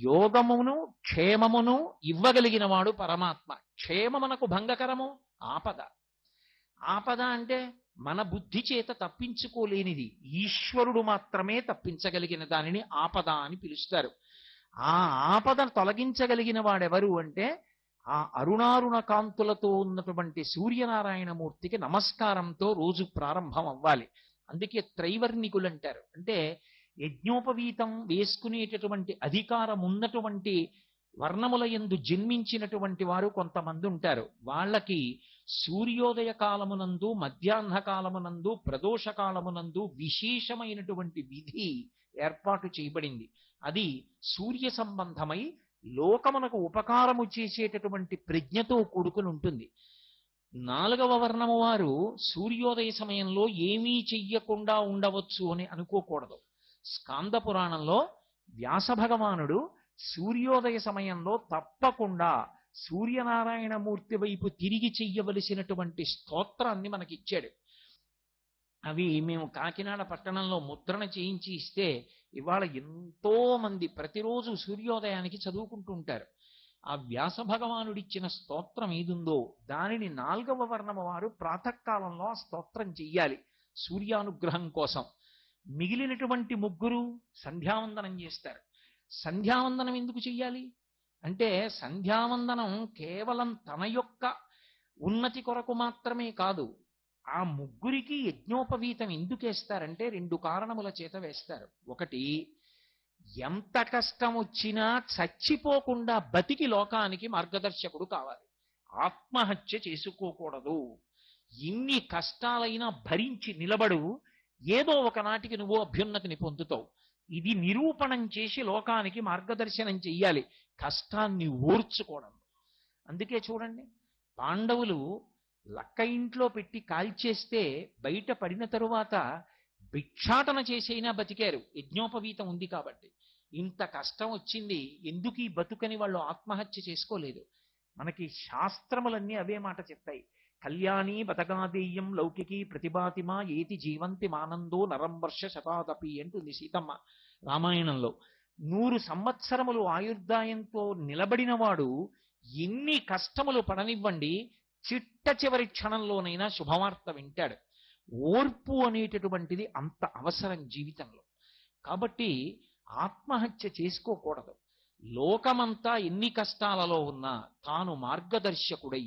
యోగమును క్షేమమును ఇవ్వగలిగిన వాడు పరమాత్మ. క్షేమమునకు భంగకరము ఆపద. ఆపద అంటే మన బుద్ధి చేత తప్పించుకోలేనిది, ఈశ్వరుడు మాత్రమే తప్పించగలిగిన దానిని ఆపద అని పిలుస్తారు. ఆ ఆపదను తొలగించగలిగిన వాడెవరు అంటే ఆ అరుణారుణ కాంతులతో ఉన్నటువంటి సూర్యనారాయణమూర్తికి నమస్కారంతో రోజు ప్రారంభం అవ్వాలి. అందుకే త్రైవర్ణికులు అంటారు. అంటే యజ్ఞోపవీతం వేసుకునేటటువంటి అధికారం ఉన్నటువంటి వర్ణముల యందు జన్మించినటువంటి వారు కొంతమంది ఉంటారు. వాళ్ళకి సూర్యోదయ కాలమునందు, మధ్యాహ్న కాలమునందు, ప్రదోష కాలమునందు విశేషమైనటువంటి విధి ఏర్పాటు చేయబడింది. అది సూర్య సంబంధమై లోకమునకు ఉపకారము చేసేటటువంటి ప్రజ్ఞతో కూడుకుని ఉంటుంది. 4వ వర్ణము వారు సూర్యోదయ సమయంలో ఏమీ చెయ్యకుండా ఉండవచ్చు అని అనుకోకూడదు. స్కాంద పురాణంలో వ్యాస భగవానుడు సూర్యోదయ సమయంలో తప్పకుండా సూర్యనారాయణమూర్తి వైపు తిరిగి చెయ్యవలసినటువంటి స్తోత్రాన్ని మనకిచ్చాడు. అవి మేము కాకినాడ పట్టణంలో ముద్రణ చేయించి ఇస్తే ఇవాళ ఎంతో మంది ప్రతిరోజు సూర్యోదయానికి చదువుకుంటూ ఉంటారు. ఆ వ్యాస భగవానుడిచ్చిన స్తోత్రం ఏదుందో దానిని 4వ వర్ణము వారు ప్రాతకాలంలో ఆ స్తోత్రం చెయ్యాలి సూర్యానుగ్రహం కోసం. మిగిలినటువంటి ముగ్గురు సంధ్యావందనం చేస్తారు. సంధ్యావందనం ఎందుకు చెయ్యాలి అంటే సంధ్యావందనం కేవలం తన యొక్క ఉన్నతి కొరకు మాత్రమే కాదు. ఆ ముగ్గురికి యజ్ఞోపవీతం ఎందుకు వేస్తారంటే 2 కారణముల చేత వేస్తారు. ఒకటి, ఎంత కష్టం వచ్చినా చచ్చిపోకుండా బతికి లోకానికి మార్గదర్శకుడు కావాలి. ఆత్మహత్య చేసుకోకూడదు. ఎన్ని కష్టాలైనా భరించి నిలబడు, ఏదో ఒకనాటికి నువ్వు అభ్యున్నతిని పొందుతావు. ఇది నిరూపణం చేసి లోకానికి మార్గదర్శనం చెయ్యాలి, కష్టాన్ని ఓర్చుకోవడం. అందుకే చూడండి, పాండవులు లక్క ఇంట్లో పెట్టి కాల్చేస్తే బయట పడిన తరువాత భిక్షాటన చేసైనా బతికారు, యజ్ఞోపవీతం ఉంది కాబట్టి. ఇంత కష్టం వచ్చింది, ఎందుకు ఈ బతుకని వాళ్ళు ఆత్మహత్య చేసుకోలేదు. మనకి శాస్త్రములన్నీ అవే మాట చెప్తాయి. కళ్యాణి బతగాదేయం లౌకికి ప్రతిభాతిమా ఏతి జీవంతి మానందో నరం వర్ష శతాదపి అంటుంది సీతమ్మ రామాయణంలో. 100 సంవత్సరములు ఆయుర్దాయంతో నిలబడిన వాడు ఎన్ని కష్టములు పడనివ్వండి, చిట్ట చివరి క్షణంలోనైనా శుభవార్త వింటాడు. ఓర్పు అనేటటువంటిది అంత అవసరం జీవితంలో. కాబట్టి ఆత్మహత్య చేసుకోకూడదు. లోకమంతా ఎన్ని కష్టాలలో ఉన్నా తాను మార్గదర్శకుడై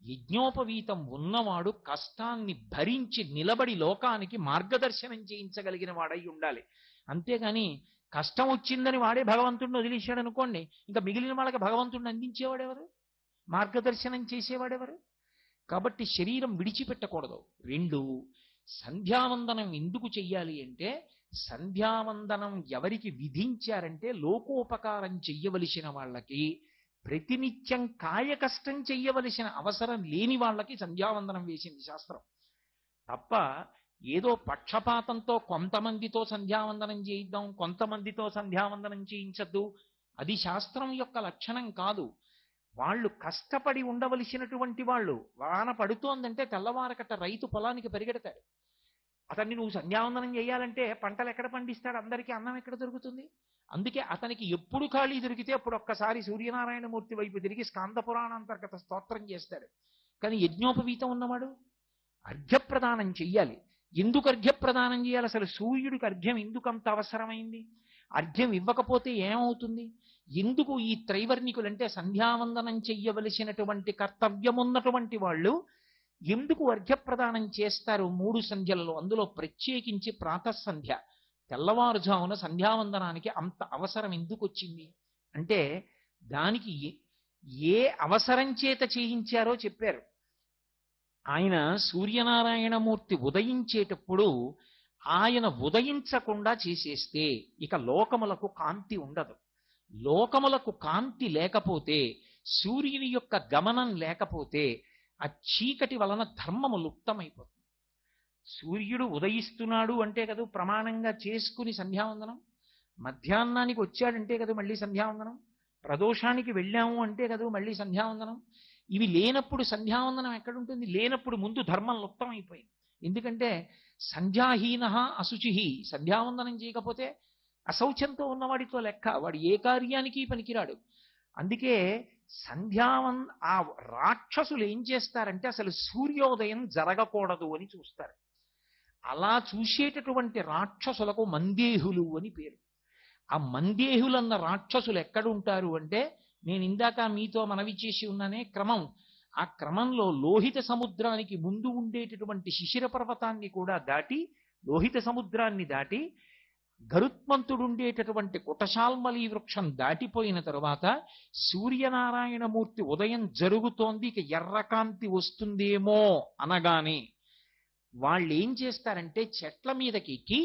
యజ్ఞోపవీతం ఉన్నవాడు కష్టాన్ని భరించి నిలబడి లోకానికి మార్గదర్శనం చేయించగలిగిన వాడై ఉండాలి. అంతేగాని కష్టం వచ్చిందని వాడే భగవంతుడిని వదిలేశాడు అనుకోండి, ఇంకా మిగిలిన వాళ్ళకి భగవంతుడిని అందించేవాడెవరు, మార్గదర్శనం చేసేవాడెవరు? కాబట్టి శరీరం విడిచిపెట్టకూడదు. 2, సంధ్యావందనం ఎందుకు చెయ్యాలి అంటే సంధ్యావందనం ఎవరికి విధించారంటే లోకోపకారం చెయ్యవలసిన వాళ్ళకి, ప్రతినిత్యం కాయ కష్టం చెయ్యవలసిన అవసరం లేని వాళ్ళకి సంధ్యావందనం వేసింది శాస్త్రం. తప్ప ఏదో పక్షపాతంతో కొంతమందితో సంధ్యావందనం చేయిద్దాం, కొంతమందితో సంధ్యావందనం చేయించద్దు, అది శాస్త్రం యొక్క లక్షణం కాదు. వాళ్ళు కష్టపడి ఉండవలసినటువంటి వాళ్ళు. వాన పడుతోందంటే తెల్లవారకట్ట రైతు పొలానికి పరిగెడతాడు. అతన్ని నువ్వు సంధ్యావందనం చేయాలంటే పంటలు ఎక్కడ పండిస్తాడు, అందరికీ అన్నం ఎక్కడ దొరుకుతుంది? అందుకే అతనికి ఎప్పుడు ఖాళీ దొరికితే అప్పుడు ఒక్కసారి సూర్యనారాయణమూర్తి వైపు తిరిగి స్కాంద పురాణాంతర్గత స్తోత్రం చేస్తాడు. కానీ యజ్ఞోపవీతం ఉన్నవాడు అర్ఘ్యప్రదానం చెయ్యాలి. ఎందుకు అర్ఘ్యప్రదానం చేయాలి? అసలు సూర్యుడికి అర్ఘ్యం ఎందుకు అంత అవసరమైంది? అర్ఘ్యం ఇవ్వకపోతే ఏమవుతుంది? ఎందుకు ఈ త్రైవర్ణికులంటే సంధ్యావందనం చెయ్యవలసినటువంటి కర్తవ్యమున్నటువంటి వాళ్ళు ఎందుకు అర్ఘ్యప్రదానం చేస్తారు 3 సంధ్యలలో? అందులో ప్రత్యేకించి ప్రాతఃసంధ్య, తెల్లవారుజామున సంధ్యావందనానికి అంత అవసరం ఎందుకు వచ్చింది అంటే దానికి ఏ అవసరం చేత చేయించారో చెప్పారు. ఆయన సూర్యనారాయణమూర్తి ఉదయించేటప్పుడు ఆయన ఉదయించకుండా చేసేస్తే ఇక లోకములకు కాంతి ఉండదు. లోకములకు కాంతి లేకపోతే, సూర్యుని యొక్క గమనం లేకపోతే ఆ చీకటి వలన ధర్మము లుప్తమైపోతుంది. సూర్యుడు ఉదయిస్తున్నాడు అంటే కదా ప్రమాణంగా చేసుకుని సంధ్యావందనం, మధ్యాహ్నానికి వచ్చాడంటే కదా మళ్ళీ సంధ్యావందనం, ప్రదోషానికి వెళ్ళాము అంటే కదా మళ్ళీ సంధ్యావందనం. ఇవి లేనప్పుడు సంధ్యావందనం ఎక్కడుంటుంది? లేనప్పుడు ముందు ధర్మం లుప్తమైపోయింది. ఎందుకంటే సంధ్యాహీన అశుచి, సంధ్యావందనం చేయకపోతే అశౌచంతో ఉన్నవాడితో లెక్క, వాడు ఏ కార్యానికి పనికిరాడు. అందుకే ఆ రాక్షసులు ఏం చేస్తారంటే అసలు సూర్యోదయం జరగకూడదు అని చూస్తారు. అలా చూసేటటువంటి రాక్షసులకు మందేహులు అని పేరు. ఆ మందేహులన్న రాక్షసులు ఎక్కడుంటారు అంటే, నేను ఇందాక మీతో మనవి చేసి ఉన్నానే క్రమం, ఆ క్రమంలో లోహిత సముద్రానికి ముందు ఉండేటటువంటి శిశిర పర్వతాన్ని కూడా దాటి, లోహిత సముద్రాన్ని దాటి గరుత్మంతుడుండేటటువంటి కుటశాల్మలి వృక్షం దాటిపోయిన తరువాత సూర్యనారాయణమూర్తి ఉదయం జరుగుతోంది, ఇక ఎర్రకాంతి వస్తుందేమో అనగానే వాళ్ళు ఏం చేస్తారంటే చెట్ల మీదకి ఎక్కి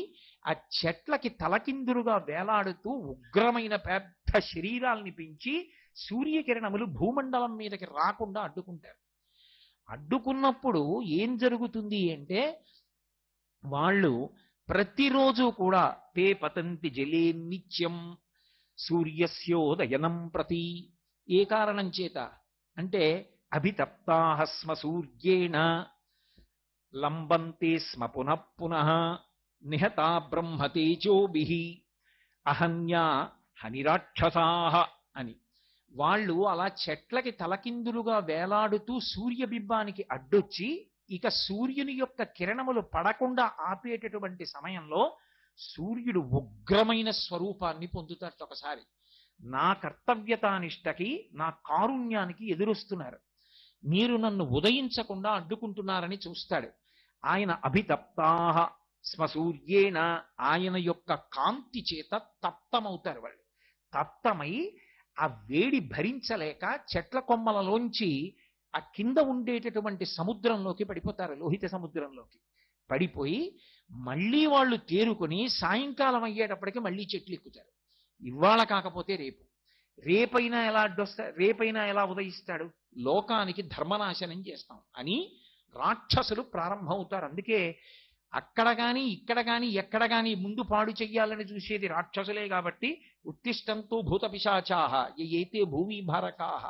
ఆ చెట్లకి తలకిందులుగా వేలాడుతూ ఉగ్రమైన పెద్ద శరీరాల్ని పెంచి సూర్యకిరణములు భూమండలం మీదకి రాకుండా అడ్డుకుంటారు. అడ్డుకున్నప్పుడు ఏం జరుగుతుంది అంటే, వాళ్ళు ప్రతిరోజు కూడా తే పతంతి జలే నిత్యం సూర్యస్యోదయనం ప్రతి. ఏ కారణం చేత అంటే, అభితప్తాః స్మ సూర్యేణ లంబంతే స్మ పునః పునః నిహతా బ్రహ్మతేజోభిః అహన్యా హనిరాక్షసాః అని. వాళ్ళు అలా చెట్లకి తలకిందులుగా వేలాడుతూ సూర్యబింబానికి అడ్డొచ్చి ఇక సూర్యుని యొక్క కిరణములు పడకుండా ఆపేటటువంటి సమయంలో సూర్యుడు ఉగ్రమైన స్వరూపాన్ని పొందుతాడు. ఒకసారి నా కర్తవ్యతానిష్టకి, నా కారుణ్యానికి ఎదురొస్తున్నారు, మీరు నన్ను ఉదయించకుండా అడ్డుకుంటున్నారని చూస్తాడు. ఆయన అభితప్తాః స్మ సూర్యేణ, ఆయన యొక్క కాంతి చేత తప్తమవుతారు. వాళ్ళు తప్తమై ఆ వేడి భరించలేక చెట్ల కొమ్మలలోంచి ఆ కింద ఉండేటటువంటి సముద్రంలోకి పడిపోతారు, లోహిత సముద్రంలోకి పడిపోయి మళ్ళీ వాళ్ళు తేరుకొని సాయంకాలం అయ్యేటప్పటికి మళ్ళీ చెట్లు ఎక్కుతారు. ఇవాళ కాకపోతే రేపు, రేపైనా ఎలా అడ్డొస్తాడు, రేపైనా ఎలా ఉదయిస్తాడు, లోకానికి ధర్మనాశనం చేస్తాం అని రాక్షసులు ప్రారంభమవుతారు. అందుకే అక్కడ గాని ఇక్కడ గాని ఎక్కడ గాని ముందు పాడు చెయ్యాలని చూసేది రాక్షసులే. కాబట్టి ఉత్తిష్టంతో భూత పిశాచాః ఏతే భూమి భారకాః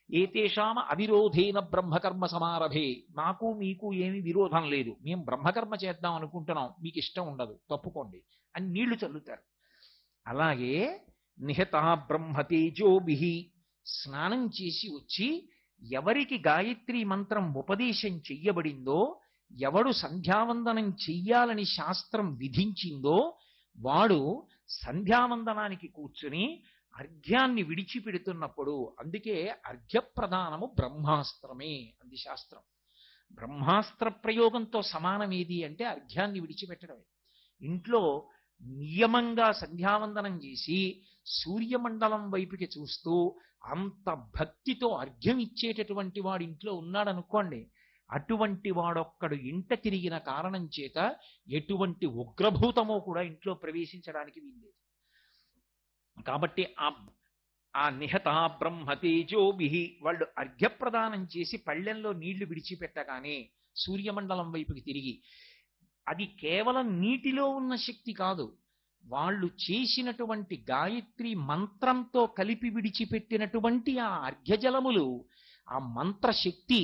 ఏతేషామ అవిరోధేన బ్రహ్మకర్మ సమారభే. నాకు మీకు ఏమి విరోధం లేదు, మేము బ్రహ్మకర్మ చేద్దాం అనుకుంటున్నాం, మీకు ఇష్టం ఉండదు, తప్పుకోండి అని నీళ్లు చల్లుతారు. అలాగే నిహతా బ్రహ్మతేజోభిః, స్నానం చేసి వచ్చి ఎవరికి గాయత్రి మంత్రం ఉపదేశం చెయ్యబడిందో, ఎవడు సంధ్యావందనం చెయ్యాలని శాస్త్రం విధించిందో వాడు సంధ్యావందనానికి కూర్చుని అర్ఘ్యాన్ని విడిచిపెడుతున్నప్పుడు, అందుకే అర్ఘ్యప్రదానము బ్రహ్మాస్త్రమే అంది శాస్త్రం. బ్రహ్మాస్త్ర ప్రయోగంతో సమానం ఏది అంటే అర్ఘ్యాన్ని విడిచిపెట్టడమే. ఇంట్లో నియమంగా సంధ్యావందనం చేసి సూర్యమండలం వైపుకి చూస్తూ అంత భక్తితో అర్ఘ్యం ఇచ్చేటటువంటి వాడు ఇంట్లో ఉన్నాడనుకోండి, అటువంటి వాడొక్కడు ఇంట తిరిగిన కారణం చేత ఎటువంటి ఉగ్రభూతమో కూడా ఇంట్లో ప్రవేశించడానికి వీల్లేదు. కాబట్టి ఆ నిహతా బ్రహ్మతేజోభిః వాళ్ళు అర్ఘ్యప్రదానం చేసి పళ్ళెంలో నీళ్లు విడిచిపెట్టగానే సూర్యమండలం వైపుకి తిరిగి, అది కేవలం నీటిలో ఉన్న శక్తి కాదు, వాళ్ళు చేసినటువంటి గాయత్రి మంత్రంతో కలిపి విడిచిపెట్టినటువంటి ఆ అర్ఘ్యజలములు, ఆ మంత్రశక్తి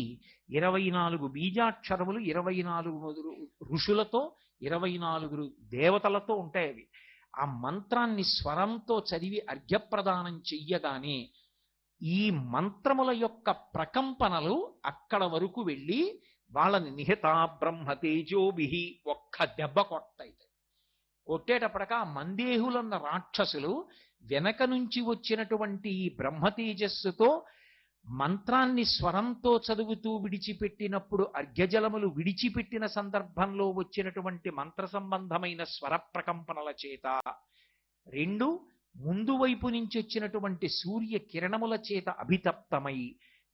24 బీజాక్షరములు 24 ఋషులతో 24 దేవతలతో ఉంటాయి. అవి ఆ మంత్రాన్ని స్వరంతో చదివి అర్ఘ్యప్రదానం చెయ్యగానే ఈ మంత్రముల యొక్క ప్రకంపనలు అక్కడ వరకు వెళ్ళి వాళ్ళని నిహతా బ్రహ్మతేజోభిః ఒక్క దెబ్బ కొట్టాయి. కొట్టేటప్పటిక ఆ మందేహులన్న రాక్షసులు వెనక నుంచి వచ్చినటువంటి ఈ బ్రహ్మతేజస్సుతో మంత్రాన్ని స్వరంతో చదువుతూ విడిచిపెట్టినప్పుడు అర్ఘ్యజలములు విడిచిపెట్టిన సందర్భంలో వచ్చినటువంటి మంత్ర సంబంధమైన స్వర ప్రకంపనల చేత, 2 ముందు వైపు నుంచి వచ్చినటువంటి సూర్య కిరణముల చేత అభితప్తమై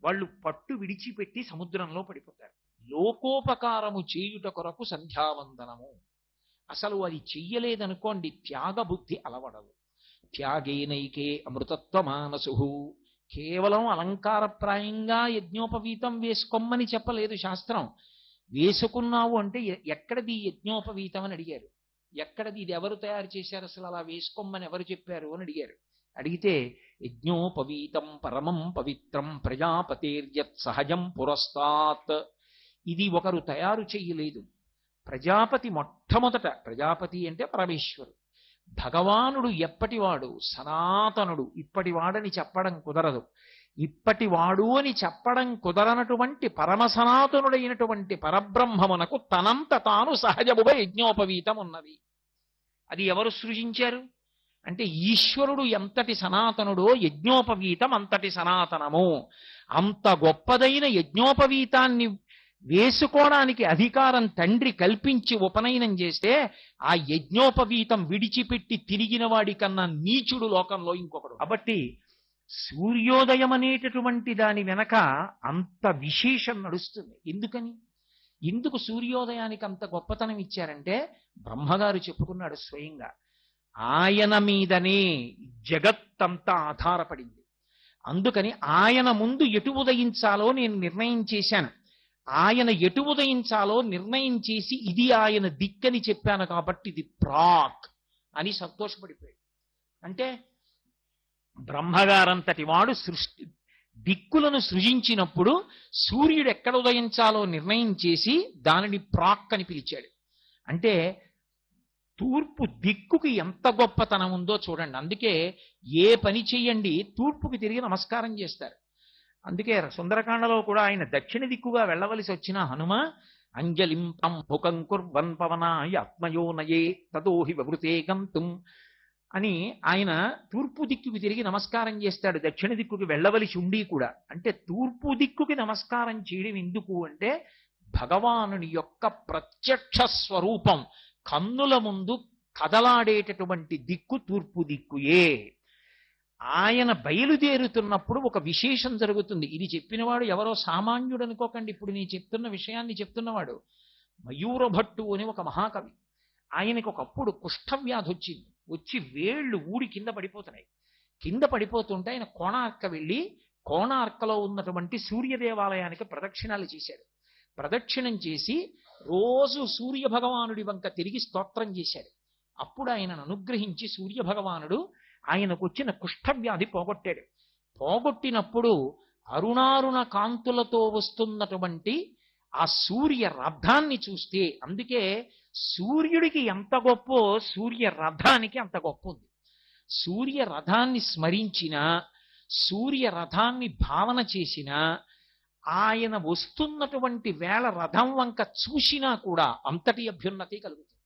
వాళ్ళు పట్టు విడిచిపెట్టి సముద్రంలో పడిపోతారు. లోకోపకారము చేయుట కొరకు సంధ్యావందనము. అసలు అది చెయ్యలేదనుకోండి త్యాగబుద్ధి అలవడదు. త్యాగేనైకే అమృతత్వమానసుః. కేవలం అలంకారప్రాయంగా యజ్ఞోపవీతం వేసుకోమని చెప్పలేదు శాస్త్రం. వేసుకున్నావు అంటే ఎక్కడది యజ్ఞోపవీతం అని అడిగారు. ఎక్కడది, ఇది ఎవరు తయారు చేశారు, అసలు అలా వేసుకోమని ఎవరు చెప్పారు అని అడిగారు. అడిగితే యజ్ఞోపవీతం పరమం పవిత్రం ప్రజాపతేర్యత్ సహజం పురస్తాత్. ఇది ఒకరు తయారు చెయ్యలేదు. ప్రజాపతి మొట్టమొదట, ప్రజాపతి అంటే పరమేశ్వరుడు, భగవానుడు ఎప్పటివాడు, సనాతనుడు, ఇప్పటివాడని చెప్పడం కుదరదు. ఇప్పటివాడు అని చెప్పడం కుదరనటువంటి పరమ సనాతనుడైనటువంటి పరబ్రహ్మమునకు తనంత తాను సహజముగా యజ్ఞోపవీతం ఉన్నది. అది ఎవరు సృజించారు అంటే ఈశ్వరుడు ఎంతటి సనాతనుడో యజ్ఞోపవీతం అంతటి సనాతనము. అంత గొప్పదైన యజ్ఞోపవీతాన్ని వేసుకోవడానికి అధికారం తండ్రి కల్పించి ఉపనయనం చేస్తే ఆ యజ్ఞోపవీతం విడిచిపెట్టి తిరిగిన వాడి కన్నా నీచుడు లోకంలో ఇంకొకడు. కాబట్టి సూర్యోదయం అనేటటువంటి దాని వెనక అంత విశేషం నడుస్తుంది. ఎందుకు సూర్యోదయానికి అంత గొప్పతనం ఇచ్చారంటే బ్రహ్మగారు చెప్పుకున్నాడు స్వయంగా, ఆయన మీదనే జగత్తంతా ఆధారపడింది. అందుకని ఆయన ముందు ఎటు ఉదయించాలో నేను నిర్ణయం చేశాను. ఆయన ఎటు ఉదయించాలో నిర్ణయం చేసి ఇది ఆయన దిక్కని చెప్పాను కాబట్టి ఇది ప్రాక్ అని సంతోషపడిపోయాడు. అంటే బ్రహ్మగారంతటి వాడు దిక్కులను సృజించినప్పుడు సూర్యుడు ఎక్కడ ఉదయించాలో నిర్ణయం చేసి దానిని ప్రాక్ అని పిలిచాడు. అంటే తూర్పు దిక్కుకి ఎంత గొప్పతనం ఉందో చూడండి. అందుకే ఏ పని చెయ్యండి తూర్పుకి తిరిగి నమస్కారం చేస్తారు. అందుకే సుందరకాండలో కూడా ఆయన దక్షిణ దిక్కుగా వెళ్ళవలసి వచ్చిన హనుమ అంజలిం పంభుకం కుర్వన్ పవనాయ ఆత్మయోనయే తదోహి వివృతే గంతుం అని ఆయన తూర్పు దిక్కుకి తిరిగి నమస్కారం చేస్తాడు. దక్షిణ దిక్కుకి వెళ్ళవలసి ఉండి కూడా. అంటే తూర్పు దిక్కుకి నమస్కారం చేయడం ఎందుకు అంటే భగవానుని యొక్క ప్రత్యక్ష స్వరూపం కన్నుల ముందు కదలాడేటటువంటి దిక్కు తూర్పు దిక్కుయే. ఆయన బయలుదేరుతున్నప్పుడు ఒక విశేషం జరుగుతుంది. ఇది చెప్పినవాడు ఎవరో సామాన్యుడు అనుకోకండి. ఇప్పుడు నేను చెప్తున్న విషయాన్ని చెప్తున్నవాడు మయూరభట్టు అని ఒక మహాకవి. ఆయనకు ఒకప్పుడు కుష్ఠవ్యాధి వచ్చింది. వచ్చి వేళ్ళు ఊడి కింద పడిపోతున్నాయి. కింద పడిపోతుంటే ఆయన కోణార్క వెళ్ళి కోణార్కలో ఉన్నటువంటి సూర్య దేవాలయానికి ప్రదక్షిణాలు చేశాడు. ప్రదక్షిణం చేసి రోజు సూర్య భగవానుడి వంక తిరిగి స్తోత్రం చేశాడు. అప్పుడు ఆయనను అనుగ్రహించి సూర్య భగవానుడు ఆయనకు వచ్చిన కుష్ఠవ్యాధి పోగొట్టాడు. పోగొట్టినప్పుడు అరుణారుణ కాంతులతో వస్తున్నటువంటి ఆ సూర్య రథాన్ని చూస్తే, అందుకే సూర్యుడికి ఎంత గొప్పో సూర్య రథానికి అంత గొప్ప ఉంది. సూర్య రథాన్ని స్మరించినా సూర్య రథాన్ని భావన చేసినా ఆయన వస్తున్నటువంటి వేళ రథం వంక చూసినా కూడా అంతటి అభ్యున్నతి కలుగుతుంది.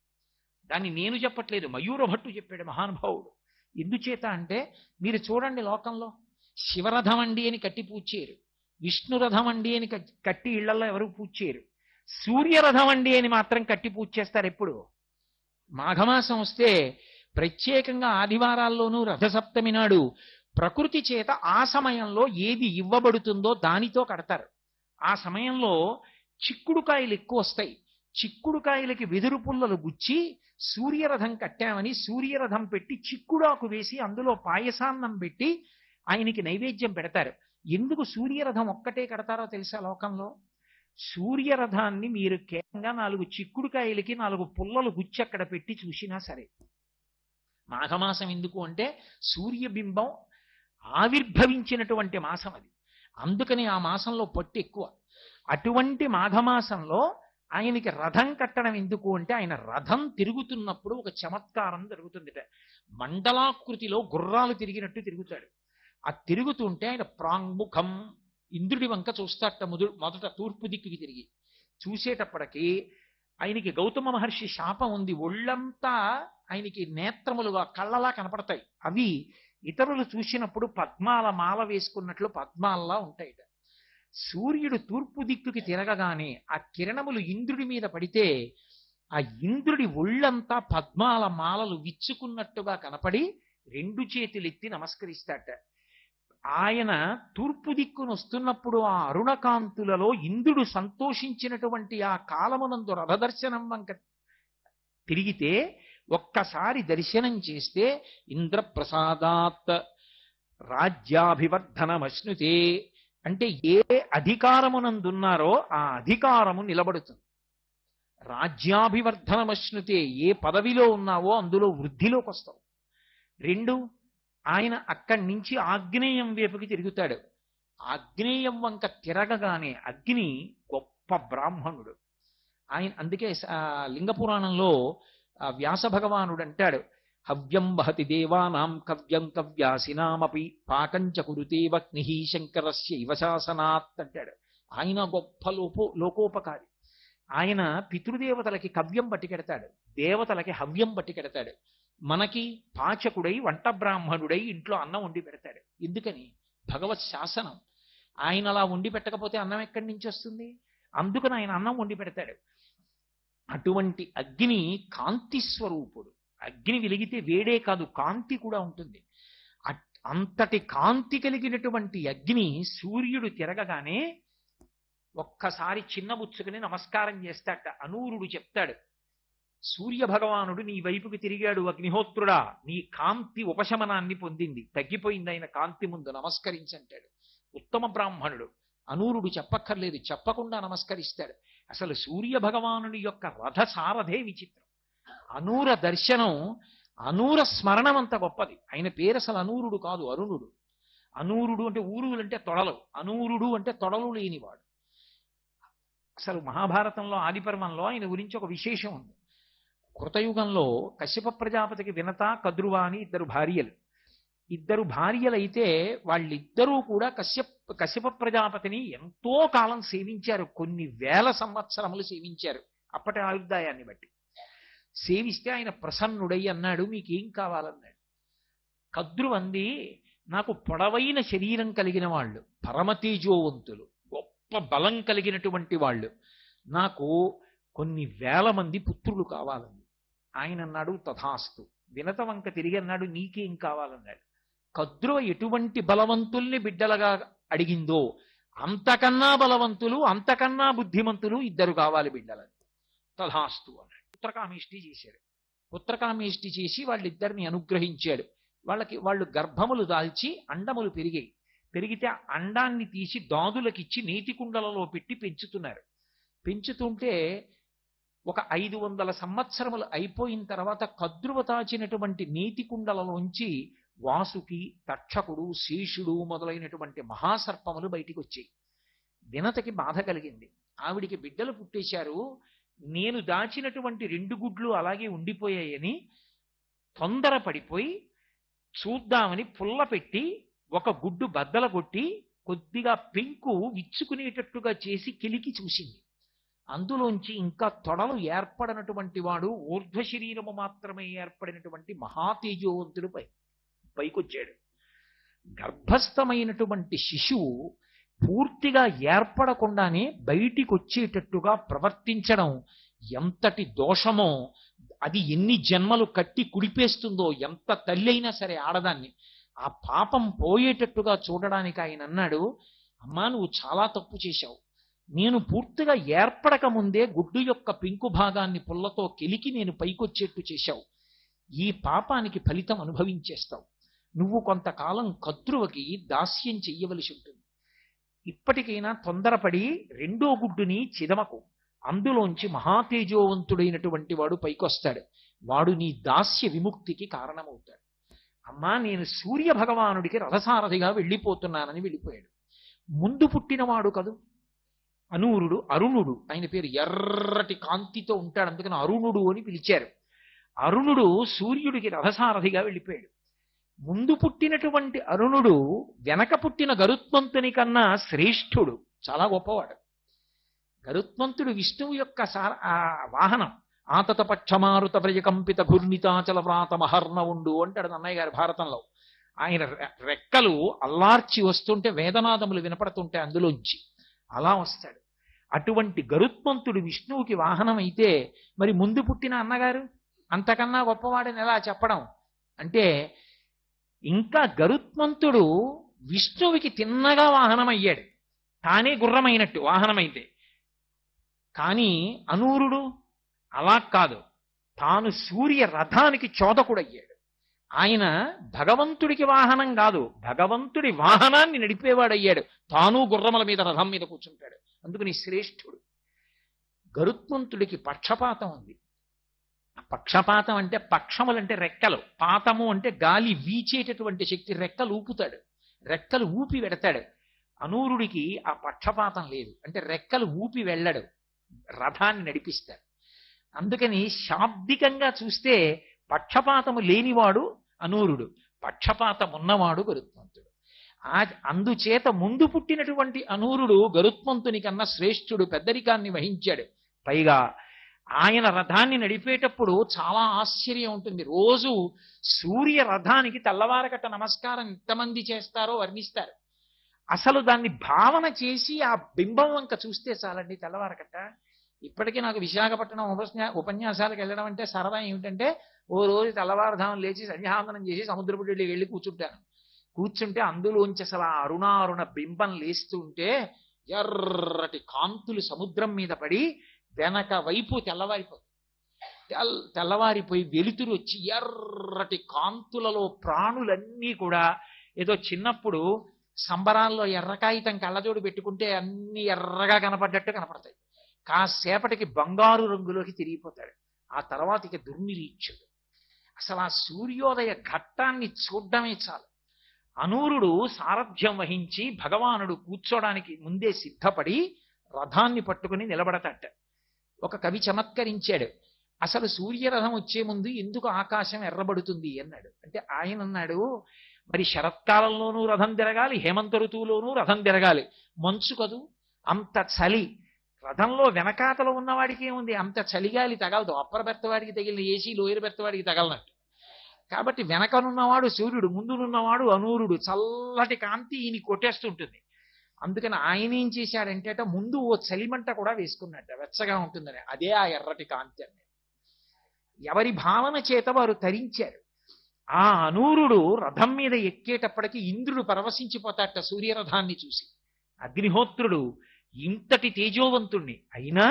దాన్ని నేను చెప్పట్లేదు, మయూరభట్టు చెప్పాడు మహానుభావుడు. ఎందుచేత అంటే మీరు చూడండి, లోకంలో శివరథం అండి అని కట్టి పూజ చేయరు, విష్ణురథం అండి అని కట్టి ఇళ్లలో ఎవరు పూజ చేయరు. సూర్యరథం అండి అని మాత్రం కట్టి పూజ చేస్తారు. ఎప్పుడు మాఘమాసం వస్తే ప్రత్యేకంగా ఆదివారాల్లోనూ రథసప్తమి నాడు ప్రకృతి చేత ఆ సమయంలో ఏది ఇవ్వబడుతుందో దానితో కడతారు. ఆ సమయంలో చిక్కుడుకాయలు ఎక్కువ వస్తాయి. చిక్కుడుకాయలకి వెదురు పుల్లలు గుచ్చి సూర్యరథం కట్టామని సూర్యరథం పెట్టి చిక్కుడాకు వేసి అందులో పాయసాన్నం పెట్టి ఆయనకి నైవేద్యం పెడతారు. ఎందుకు సూర్యరథం ఒక్కటే కడతారో తెలుసా? లోకంలో సూర్యరథాన్ని మీరు కేవలంగా 4 చిక్కుడుకాయలకి 4 పుల్లలు గుచ్చి అక్కడ పెట్టి చూసినా సరే. మాఘమాసం ఎందుకు అంటే సూర్యబింబం ఆవిర్భవించినటువంటి మాసం అది. అందుకని ఆ మాసంలో పట్టు ఎక్కువ. అటువంటి మాఘమాసంలో ఆయనకి రథం కట్టడం ఎందుకు అంటే ఆయన రథం తిరుగుతున్నప్పుడు ఒక చమత్కారం జరుగుతుందిట. మండలాకృతిలో గుర్రాలు తిరిగినట్టు తిరుగుతాడు. ఆ తిరుగుతుంటే ఆయన ప్రాంగ్ముఖం ఇంద్రుడి వంక చూస్తాట. మొదట తూర్పు దిక్కుకి తిరిగి చూసేటప్పటికి ఆయనకి గౌతమ మహర్షి శాపం ఉంది. ఒళ్ళంతా ఆయనకి నేత్రములుగా కళ్ళలా కనపడతాయి. అవి ఇతరులు చూసినప్పుడు పద్మాల మాల వేసుకున్నట్లు పద్మాల్లా ఉంటాయిట. సూర్యుడు తూర్పు దిక్కుకి తిరగగానే ఆ కిరణములు ఇంద్రుడి మీద పడితే ఆ ఇంద్రుడి ఒళ్ళంతా పద్మాల మాలలు విచ్చుకున్నట్టుగా కనపడి 2 చేతులెత్తి నమస్కరిస్తాట. ఆయన తూర్పు దిక్కును వస్తున్నప్పుడు ఆ అరుణకాంతులలో ఇంద్రుడు సంతోషించినటువంటి ఆ కాలమునందు రథదర్శనం వంక తిరిగితే ఒక్కసారి దర్శనం చేస్తే ఇంద్రప్రసాదాత్ రాజ్యాభివర్ధనమశ్నుతే అంటే ఏ అధికారమునందున్నారో ఆ అధికారము నిలబడుతుంది. రాజ్యాభివర్ధనమశ్నుతే ఏ పదవిలో ఉన్నావో అందులో వృద్ధిలోకి వస్తావు. 2 ఆయన అక్కడి నుంచి ఆగ్నేయం వైపుకి తిరుగుతాడు. ఆగ్నేయం వంక తిరగగానే అగ్ని గొప్ప బ్రాహ్మణుడు ఆయన. అందుకే లింగ పురాణంలో వ్యాస భగవానుడు అంటాడు, హవ్యం వహతి దేవానాం కవ్యం కవ్యాసినామపి పాకంచ కురుతే వగ్ని శంకరస్య ఇవ శాసనాత్ అంటాడు. ఆయన గొప్ప లోకోపకారి. ఆయన పితృదేవతలకి కవ్యం పట్టుకెడతాడు, దేవతలకి హవ్యం పట్టుకెడతాడు. మనకి పాచకుడై వంట బ్రాహ్మణుడై ఇంట్లో అన్నం వండి పెడతాడు. ఎందుకని? భగవత్ శాసనం. ఆయన అలా వండి పెట్టకపోతే అన్నం ఎక్కడి నుంచి వస్తుంది? అందుకని ఆయన అన్నం వండి పెడతాడు. అటువంటి అగ్ని కాంతి స్వరూపుడు. అగ్ని వెలిగితే వేడే కాదు, కాంతి కూడా ఉంటుంది. అంతటి కాంతి కలిగినటువంటి అగ్ని సూర్యుడు తిరగగానే ఒక్కసారి చిన్నబుచ్చుకుని నమస్కారం చేస్తాట. అనూరుడు చెప్తాడు, సూర్య భగవానుడు నీ వైపుకి తిరిగాడు అగ్నిహోత్రుడా, నీ కాంతి ఉపశమనాన్ని పొందింది, తగ్గిపోయింది ఆయన కాంతి ముందు, నమస్కరించంటాడు. ఉత్తమ బ్రాహ్మణుడు. అనూరుడు చెప్పక్కర్లేదు, చెప్పకుండా నమస్కరిస్తాడు. అసలు సూర్య భగవానుని యొక్క రథ సారథే విచిత్రం. అనూర దర్శనం, అనూర స్మరణం అంత గొప్పది. ఆయన పేరు అసలు అనూరుడు కాదు, అరుణుడు. అనూరుడు అంటే ఊరువులు అంటే తొడలు, అనూరుడు అంటే తొడలు లేనివాడు. అసలు మహాభారతంలో ఆదిపర్వంలో ఆయన గురించి ఒక విశేషం ఉంది. కృతయుగంలో కశ్యప ప్రజాపతికి వినత, కద్రువ అని ఇద్దరు భార్యలైతే వాళ్ళిద్దరూ కూడా కశ్యప ప్రజాపతిని ఎంతో కాలం సేవించారు. కొన్ని వేల సంవత్సరములు సేవించారు అప్పటి ఆయుర్దాయాన్ని బట్టి. సేవిస్తే ఆయన ప్రసన్నుడై అన్నాడు, మీకేం కావాలన్నాడు. కద్రు అంది, నాకు పొడవైన శరీరం కలిగిన వాళ్ళు, పరమతేజోవంతులు, గొప్ప బలం కలిగినటువంటి వాళ్ళు, నాకు కొన్ని వేల మంది పుత్రులు కావాలండి. ఆయన అన్నాడు, తథాస్తు. వినత వంక తిరిగి అన్నాడు, నీకేం కావాలన్నాడు. కద్రువ ఎటువంటి బలవంతుల్ని బిడ్డలుగా అడిగిందో అంతకన్నా బలవంతులు, అంతకన్నా బుద్ధిమంతులు ఇద్దరు కావాలి బిడ్డలని. తథాస్తు అన్నాడు. పుత్రకామేష్టి చేశాడు. పుత్రకామేష్టి చేసి వాళ్ళిద్దరిని అనుగ్రహించాడు. వాళ్ళు గర్భములు దాల్చి అండములు పెరిగాయి. పెరిగితే అండాన్ని తీసి దాదులకిచ్చి నీటి కుండలలో పెట్టి పెంచుతున్నారు. పెంచుతుంటే ఒక 500 సంవత్సరములు అయిపోయిన తర్వాత కద్రువ తాచినటువంటి నీటి కుండలలోంచి వాసుకి, తక్షకుడు, శేషుడు మొదలైనటువంటి మహాసర్పములు బయటికి వచ్చాయి. వినతకి బాధ కలిగింది. ఆవిడికి బిడ్డలు పుట్టేశారు, నేను దాచినటువంటి 2 గుడ్లు అలాగే ఉండిపోయాయని తొందరపడిపోయి చూద్దామని పుల్ల పెట్టి ఒక గుడ్డు బద్దల కొట్టి కొద్దిగా పెంకు విచ్చుకునేటట్టుగా చేసి కిలికి చూసింది. అందులోంచి ఇంకా తొడలు ఏర్పడినటువంటి వాడు, ఊర్ధ్వ శరీరము మాత్రమే ఏర్పడినటువంటి మహాతేజోవంతుడు పైకొచ్చాడు. గర్భస్థమైనటువంటి శిశువు పూర్తిగా ఏర్పడకుండానే బయటికి వచ్చేటట్టుగా ప్రవర్తించడం ఎంతటి దోషమో, అది ఎన్ని జన్మలు కట్టి కుడిపేస్తుందో, ఎంత తల్లి అయినా సరే ఆడదాన్ని. ఆ పాపం పోయేటట్టుగా చూడడానికి ఆయన అన్నాడు, అమ్మా నువ్వు చాలా తప్పు చేశావు. నేను పూర్తిగా ఏర్పడక ముందే గుడ్డు యొక్క పెంకు భాగాన్ని పుల్లతో కెలికి నేను పైకొచ్చేట్టు చేశావు. ఈ పాపానికి ఫలితం అనుభవించేస్తావు. నువ్వు కొంతకాలం కద్రువకి దాస్యం చెయ్యవలసి ఉంటుంది. ఇప్పటికైనా తొందరపడి 2వ గుడ్డుని చిదమకు, అందులోంచి మహాతేజోవంతుడైనటువంటి వాడు పైకొస్తాడు. వాడు నీ దాస్య విముక్తికి కారణమవుతాడు. అమ్మా నేను సూర్య భగవానుడికి రథసారథిగా వెళ్ళిపోతున్నానని వెళ్ళిపోయాడు. ముందు పుట్టినవాడు కదూ అనూరుడు, అరుణుడు. ఆయన పేరు ఎర్రటి కాంతితో ఉంటాడు, అందుకని అరుణుడు అని పిలిచారు. అరుణుడు సూర్యుడికి రథసారథిగా వెళ్ళిపోయాడు. ముందు పుట్టినటువంటి అరుణుడు వెనక పుట్టిన గరుత్మంతుని కన్నా శ్రేష్ఠుడు, చాలా గొప్పవాడు. గరుత్మంతుడు విష్ణువు యొక్క వాహనం. ఆతత పక్షమారుత ప్రజకంపిత ఘూర్ణితాచల వ్రాత మహర్ణవుండు అంటాడు అన్నయ్య గారి భారతంలో. ఆయన రెక్కలు అల్లార్చి వస్తుంటే వేదనాదములు వినపడుతుంటే అందులోంచి అలా వస్తాడు. అటువంటి గరుత్మంతుడు విష్ణువుకి వాహనం అయితే మరి ముందు పుట్టిన అన్నగారు అంతకన్నా గొప్పవాడని ఎలా చెప్పడం? అంటే ఇంకా గరుత్మంతుడు విష్ణువుకి తిన్నగా వాహనం అయ్యాడు, తానే గుర్రమైనట్టు వాహనమైతే. కానీ అనూరుడు అలా కాదు, తాను సూర్య రథానికి చోదకుడయ్యాడు. ఆయన భగవంతుడికి వాహనం కాదు, భగవంతుడి వాహనాన్ని నడిపేవాడయ్యాడు. తాను గుర్రముల మీద రథం మీద కూర్చుంటాడు. అందుకని శ్రేష్ఠుడు. గరుత్మంతుడికి పక్షపాతం ఉంది. పక్షపాతం అంటే పక్షములంటే రెక్కలు, పాతము అంటే గాలి వీచేటటువంటి శక్తి. రెక్కలు ఊపుతాడు, రెక్కలు ఊపి వెడతాడు. అనూరుడికి ఆ పక్షపాతం లేదు, అంటే రెక్కలు ఊపి వెళ్ళడు, రథాన్ని నడిపిస్తాడు. అందుకని శాబ్దికంగా చూస్తే పక్షపాతము లేనివాడు అనూరుడు, పక్షపాతం ఉన్నవాడు గరుత్మంతుడు. అందుచేత ముందు పుట్టినటువంటి అనూరుడు గరుత్మంతుని కన్నా శ్రేష్ఠుడు, పెద్దరికాన్ని వహించాడు. పైగా ఆయన రథాన్ని నడిపేటప్పుడు చాలా ఆశ్చర్యం ఉంటుంది. రోజు సూర్య రథానికి తెల్లవారకట్ట నమస్కారం ఎంతమంది చేస్తారో వర్ణిస్తారు. అసలు దాన్ని భావన చేసి ఆ బింబం వంక చూస్తే చాలండి తెల్లవారకట్ట. ఇప్పటికీ నాకు విశాఖపట్నం ఉపన్యాసాలకు వెళ్ళడం అంటే సరదా ఏమిటంటే, ఓ రోజు తెల్లవారుధామం లేచి సంధ్యావందనం చేసి సముద్రపు వెళ్ళి కూర్చుంటాను. కూర్చుంటే అందులోంచి అసలు ఆ అరుణారుణ బింబం లేస్తూ ఉంటే ఎర్రటి కాంతులు సముద్రం మీద పడి వెనక వైపు తెల్లవారిపోయి వెలుతురు వచ్చి ఎర్రటి కాంతులలో ప్రాణులన్నీ కూడా ఏదో చిన్నప్పుడు సంబరాల్లో ఎర్రకాగితం కళ్ళజోడు పెట్టుకుంటే అన్ని ఎర్రగా కనపడ్డట్టు కనపడతాయి. కాసేపటికి బంగారు రంగులోకి తిరిగిపోతాడు. ఆ తర్వాత ఇక దుర్నిరీక్షుడు. అసలు ఆ సూర్యోదయ ఘట్టాన్ని చూడ్డమే చాలు. అనూరుడు సారథ్యం వహించి భగవానుడు కూర్చోడానికి ముందే సిద్ధపడి రథాన్ని పట్టుకుని నిలబడతట. ఒక కవి చమత్కరించాడు. అసలు సూర్యరథం వచ్చే ముందు ఎందుకు ఆకాశం ఎర్రబడుతుంది అన్నాడు. అంటే ఆయన అన్నాడు, మరి శరత్కాలంలోనూ రథం తిరగాలి, హేమంత ఋతువులోనూ రథం తిరగాలి. మంచు కదూ, అంత చలి. రథంలో వెనకాతలో ఉన్నవాడికి ఏముంది, అంత చలిగాలి తగలదు. అప్పర బెర్తవాడికి తగిలిన ఏసీ లోయర్ బెర్తవాడికి తగలనట్టు. కాబట్టి వెనకనున్నవాడు సూర్యుడు, ముందునున్నవాడు అనూరుడు. చల్లటి కాంతి ఈయన కొట్టేస్తుంటుంది. అందుకని ఆయన ఏం చేశాడంటే ముందు ఓ చలిమంట కూడా వేసుకున్నట్ట, వెచ్చగా ఉంటుందని. అదే ఆ ఎర్రటి కాంతి అని ఎవరి భావన చేత వారు తరించారు. ఆ అనూరుడు రథం మీద ఎక్కేటప్పటికి ఇంద్రుడు పరవశించిపోతాట సూర్యరథాన్ని చూసి. అగ్నిహోత్రుడు ఇంతటి తేజోవంతుణ్ణి అయినా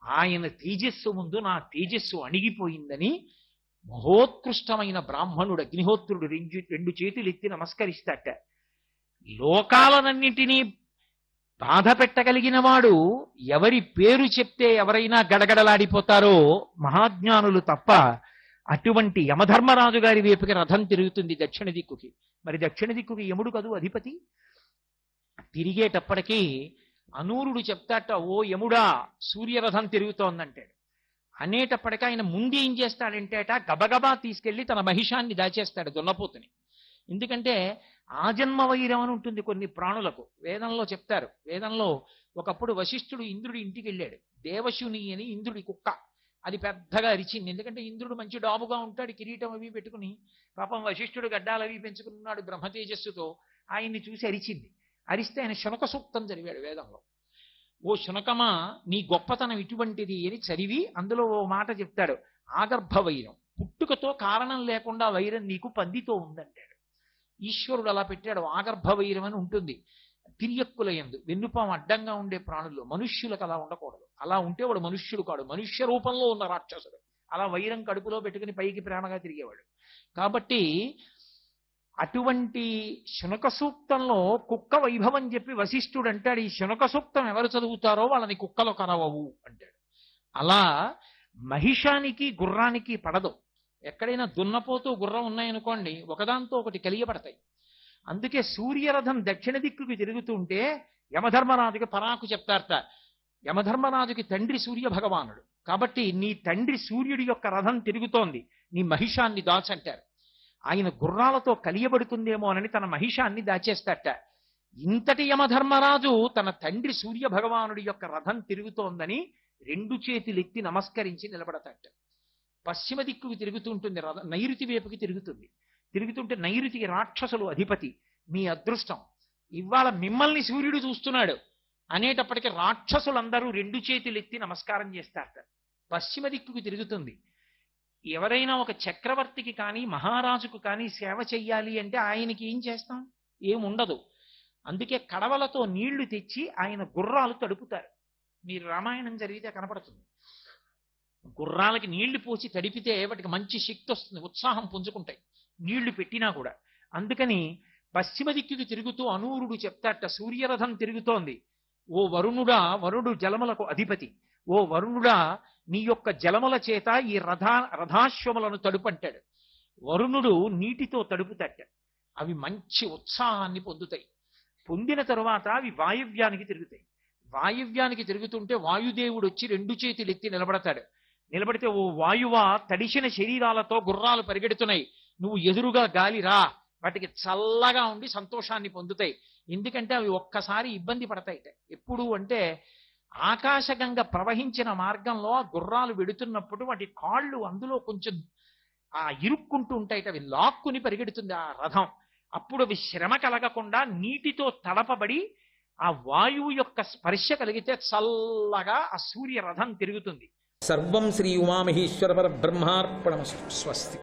ఆయన తేజస్సు ముందు నా తేజస్సు అణిగిపోయిందని మహోత్కృష్టమైన బ్రాహ్మణుడు అగ్నిహోత్రుడు రెండు చేతులు ఎత్తి నమస్కరిస్తాట. లోకాలనన్నింటినీ బాధ పెట్టగలిగిన వాడు ఎవరి పేరు చెప్తే ఎవరైనా గడగడలాడిపోతారో మహాజ్ఞానులు తప్ప. అటువంటి యమధర్మరాజు గారి వైపుకి రథం తిరుగుతుంది దక్షిణ దిక్కుకి. మరి దక్షిణ దిక్కుకి యముడు కదూ అధిపతి. తిరిగేటప్పటికీ అనూరుడు చెప్తాట, ఓ యముడా సూర్యరథం తిరుగుతోందంటాడు. అనేటప్పటికీ ఆయన ముందు ఏం చేస్తాడంటే గబగబా తీసుకెళ్లి తన మహిషాన్ని దాచేస్తాడు, దున్నపోతుని. ఎందుకంటే ఆజన్మ వైరం అని ఉంటుంది కొన్ని ప్రాణులకు. వేదంలో చెప్తారు. వేదంలో ఒకప్పుడు వశిష్ఠుడు ఇంద్రుడి ఇంటికి వెళ్ళాడు. దేవశుని అని ఇంద్రుడి కుక్క. అది పెద్దగా అరిచింది. ఎందుకంటే ఇంద్రుడు మంచి డాబుగా ఉంటాడు, కిరీటం అవి పెట్టుకుని. పాపం వశిష్ఠుడు గడ్డాలవి పెంచుకున్నాడు బ్రహ్మతేజస్సుతో. ఆయన్ని చూసి అరిచింది. అరిస్తే ఆయన శునక సూక్తం చదివాడు వేదంలో. ఓ శునకమా నీ గొప్పతనం ఇటువంటిది అని చదివి అందులో ఓ మాట చెప్తాడు, ఆగర్భ వైరం. పుట్టుకతో కారణం లేకుండా వైరం నీకు పందితో ఉందంటాడు. ఈశ్వరుడు అలా పెట్టాడు. ఆగర్భ వైరం అని ఉంటుంది తిరియక్కుల యందు. వెన్నుపాము అడ్డంగా ఉండే ప్రాణుల్లో. మనుష్యులకు అలా ఉండకూడదు. అలా ఉంటే వాడు మనుష్యుడు కాడు, మనుష్య రూపంలో ఉన్న రాక్షసుడు. అలా వైరం కడుపులో పెట్టుకుని పైకి ప్రేమగా తిరిగేవాడు. కాబట్టి అటువంటి శునక సూక్తంలో కుక్క వైభవం చెప్పి వశిష్ఠుడు అంటాడు, ఈ శునక సూక్తం ఎవరు చదువుతారో వాళ్ళని కుక్కలు కరవవు అంటాడు. అలా మహిషానికి గుర్రానికి పడదు. ఎక్కడైనా దున్నపోతూ గుర్రం ఉన్నాయనుకోండి, ఒకదాంతో ఒకటి కలియబడతాయి. అందుకే సూర్యరథం దక్షిణ దిక్కుకి తిరుగుతుంటే యమధర్మరాజుకి పరాకు చెప్తారట. యమధర్మరాజుకి తండ్రి సూర్య భగవానుడు కాబట్టి నీ తండ్రి సూర్యుడి యొక్క రథం తిరుగుతోంది, నీ మహిషాన్ని దాచంటారు. ఆయన గుర్రాలతో కలియబడుతుందేమో అని తన మహిషాన్ని దాచేస్తాట. ఇంతటి యమధర్మరాజు తన తండ్రి సూర్య భగవానుడి యొక్క రథం తిరుగుతోందని రెండు చేతులెత్తి నమస్కరించి నిలబడతాట. పశ్చిమ దిక్కుకి తిరుగుతుంటుంది రథం, నైరుతి వైపుకి తిరుగుతుంది. తిరుగుతుంటే నైరుతికి రాక్షసులు అధిపతి. మీ అదృష్టం ఇవాళ మిమ్మల్ని సూర్యుడు చూస్తున్నాడు అనేటప్పటికీ రాక్షసులందరూ రెండు చేతులెత్తి నమస్కారం చేస్తారట. పశ్చిమ దిక్కుకి తిరుగుతుంది. ఎవరైనా ఒక చక్రవర్తికి కానీ మహారాజుకు కానీ సేవ చెయ్యాలి అంటే ఆయనకి ఏం చేస్తాం? ఏముండదు. అందుకే కడవలతో నీళ్లు తెచ్చి ఆయన గుర్రాలు తడుపుతారు. మీరు రామాయణం జరిగితే కనపడుతుంది. గుర్రాలకి నీళ్లు పోసి తడిపితే వాటికి మంచి శక్తి వస్తుంది, ఉత్సాహం పుంజుకుంటాయి నీళ్లు పెట్టినా కూడా. అందుకని పశ్చిమ దిక్కుకి తిరుగుతూ అనూరుడు చెప్తాట, సూర్యరథం తిరుగుతోంది. ఓ వరుణుడా, వరుడు జలములకు అధిపతి, ఓ వరుణుడా నీ యొక్క జలముల చేత ఈ రథాశ్వములను తడుపంటాడు. వరుణుడు నీటితో తడుపుతట. అవి మంచి ఉత్సాహాన్ని పొందుతాయి. పొందిన తరువాత అవి వాయువ్యానికి తిరుగుతాయి. వాయువ్యానికి తిరుగుతుంటే వాయుదేవుడు వచ్చి రెండు చేతులు ఎత్తి నిలబడతాడు. నిలబడితే ఓ వాయువా తడిసిన శరీరాలతో గుర్రాలు పరిగెడుతున్నాయి, నువ్వు ఎదురుగా గాలి రా, వాటికి చల్లగా ఉండి సంతోషాన్ని పొందుతాయి. ఎందుకంటే అవి ఒక్కసారి ఇబ్బంది పడతాయిట. ఎప్పుడు అంటే ఆకాశగంగ ప్రవహించిన మార్గంలో ఆ గుర్రాలు వెడుతున్నప్పుడు వాటి కాళ్ళు అందులో కొంచెం ఇరుక్కుంటూ ఉంటాయిట, అవి లాక్కుని పరిగెడుతుంది ఆ రథం. అప్పుడు అవి శ్రమ కలగకుండా నీటితో తడపబడి ఆ వాయువు యొక్క స్పర్శ కలిగితే చల్లగా ఆ సూర్య రథం తిరుగుతుంది. సర్వం శ్రీ ఉమామహేశ్వర పరబ్రహ్మార్పణమస్తు. స్వస్తి.